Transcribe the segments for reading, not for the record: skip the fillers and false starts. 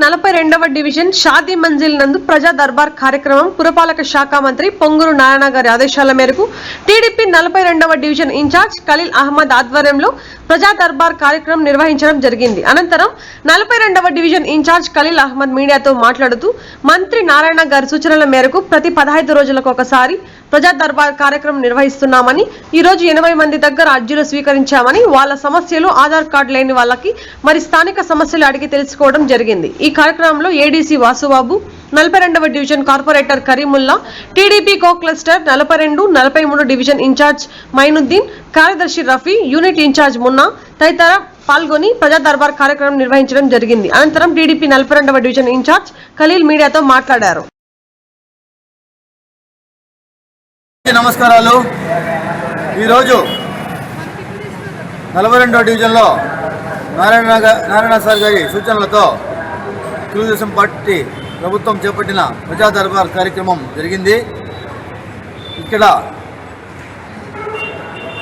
42వ division Shaadi Manzil నందు ప్రజా దర్బార్ కార్యక్రమం పురపాలక శాఖ మంత్రి పొంగూరు నారాయణ గారి ఆదేశాల మేరకు టీడీపీ 42వ డివిజన్ ఇన్ఛార్జ్ ఖలీల్ అహ్మద్ ఆధ్వర్యంలో ప్రజా దర్బార్ కార్యక్రమం నిర్వహించడం జరిగింది. అనంతరం 42వ డివిజన్ ఇన్ఛార్జ్ ఖలీల్ అహ్మద్ మీడియాతో మాట్లాడుతూ మంత్రి నారాయణ గారి సూచనల మేరకు ప్రతి 15 రోజులకు ఒకసారి ప్రజా దర్బార్ కార్యక్రమం నిర్వహిస్తున్నామని, ఈ రోజు 80 మంది దగ్గర అర్జీలు స్వీకరించామని, వాళ్ళ సమస్యలు ఆధార్ కార్డు లేని వాళ్ళకి మరి స్థానిక సమస్యలు అడిగి తెలుసుకోవడం జరిగింది. ఈ కార్యక్రమంలో ఏడీసీ వాసుబాబు, 42వ division corporator Kareemulla, TDP co cluster 42, 43 division incharge Mainuddin, కార్యదర్శి రఫీ, యూనిట్ ఇన్ఛార్జ్ మున్నా తదితర పాల్గొని ప్రజా దర్బార్ కార్యక్రమం నిర్వహించడం జరిగింది. అనంతరం టీడీపీ 42వ డివిజన్ ఇన్ఛార్జ్ ఖలీల్ మీడియాతో మాట్లాడారు. నమస్కారాలు. ఈరోజు 42వ డివిజన్లో నారాయణ సార్ గారి సూచనలతో తెలుగుదేశం పార్టీ ప్రభుత్వం చేపట్టిన ప్రజా దర్బార్ కార్యక్రమం జరిగింది. ఇక్కడ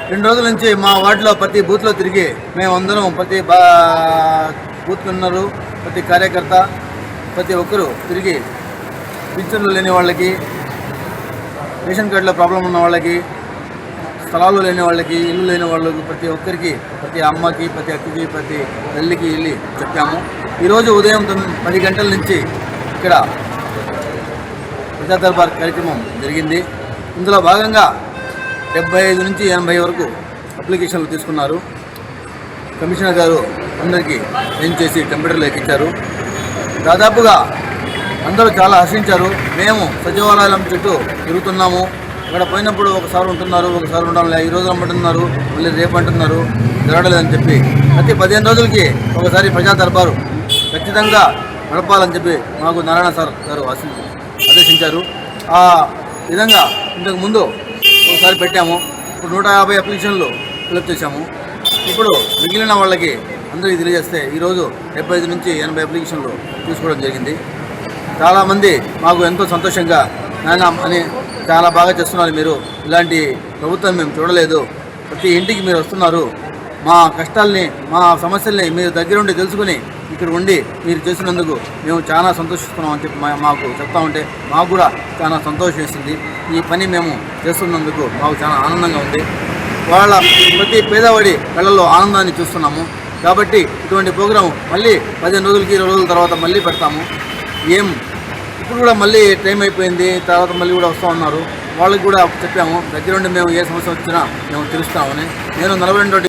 2 రోజుల నుంచి మా వార్డులో ప్రతి బూత్లో తిరిగి మేమందరం ప్రతి బూత్ ఉన్నారు, ప్రతి కార్యకర్త ప్రతి ఒక్కరూ తిరిగి పింఛన్లు లేని వాళ్ళకి, రేషన్ కార్డులో ప్రాబ్లం ఉన్న వాళ్ళకి, స్థలాలు లేని వాళ్ళకి, ఇల్లు లేని వాళ్ళకి, ప్రతి ఒక్కరికి, ప్రతి అమ్మకి, ప్రతి అక్కకి, ప్రతి తల్లికి వెళ్ళి చెప్పాము. ఈరోజు ఉదయం 10 గంటల నుంచి ఇక్కడ ప్రజా దర్బార్ కార్యక్రమం జరిగింది. ఇందులో భాగంగా 75 నుంచి 80 వరకు అప్లికేషన్లు తీసుకున్నారు. కమిషనర్ గారు అందరికీ సైన్ చేసి కంప్యూటర్లో ఎక్కించారు. దాదాపుగా అందరూ చాలా హర్షించారు. మేము సచివాలయం చుట్టూ తిరుగుతున్నాము. ఇక్కడ పోయినప్పుడు ఒకసారి ఉంటున్నారు, ఒకసారి ఉండడం లేదు, ఈ రోజు రమ్మంటున్నారు, మళ్ళీ రేపు అంటున్నారు, జరగలేదని చెప్పి ప్రతి 15 రోజులకి ఒకసారి ప్రజా దర్బారు ఖచ్చితంగా నడపాలని చెప్పి మాకు నారాయణ సార్ గారు ఆదేశించారు. ఆ విధంగా ఇంతకు ముందు ఒకసారి పెట్టాము. ఇప్పుడు 150 అప్లికేషన్లు ఫిలప్ చేశాము. ఇప్పుడు మిగిలిన వాళ్ళకి అందరికీ తెలియజేస్తే ఈరోజు 75 నుంచి 80 అప్లికేషన్లు తీసుకోవడం జరిగింది. చాలామంది మాకు ఎంతో సంతోషంగా నాయన అని చాలా బాగా చేస్తున్నారు, మీరు ఇలాంటి ప్రభుత్వం మేము చూడలేదు, ప్రతి ఇంటికి మీరు వస్తున్నారు, మా కష్టాల్ని మా సమస్యల్ని మీరు దగ్గరుండి తెలుసుకుని ఇక్కడ ఉండి మీరు చేసినందుకు మేము చాలా సంతోషిస్తున్నాం అని చెప్పి మాకు చెప్తా ఉంటే మాకు కూడా చాలా సంతోషం వేసింది. ఈ పని మేము చేస్తున్నందుకు మాకు చాలా ఆనందంగా ఉంది. వాళ్ళ ప్రతి పేదవాడి కళ్ళల్లో ఆనందాన్ని చూస్తున్నాము. కాబట్టి ఇటువంటి ప్రోగ్రాము మళ్ళీ 15 రోజులకి 20 రోజుల తర్వాత మళ్ళీ పెడతాము. ఇప్పుడు కూడా మళ్ళీ టైం అయిపోయింది, తర్వాత మళ్ళీ కూడా వస్తూ ఉన్నారు. వాళ్ళకి కూడా చెప్పాము దగ్గరుండి మేము ఏ సమస్య వచ్చినా మేము తెలుస్తామని. నేను 42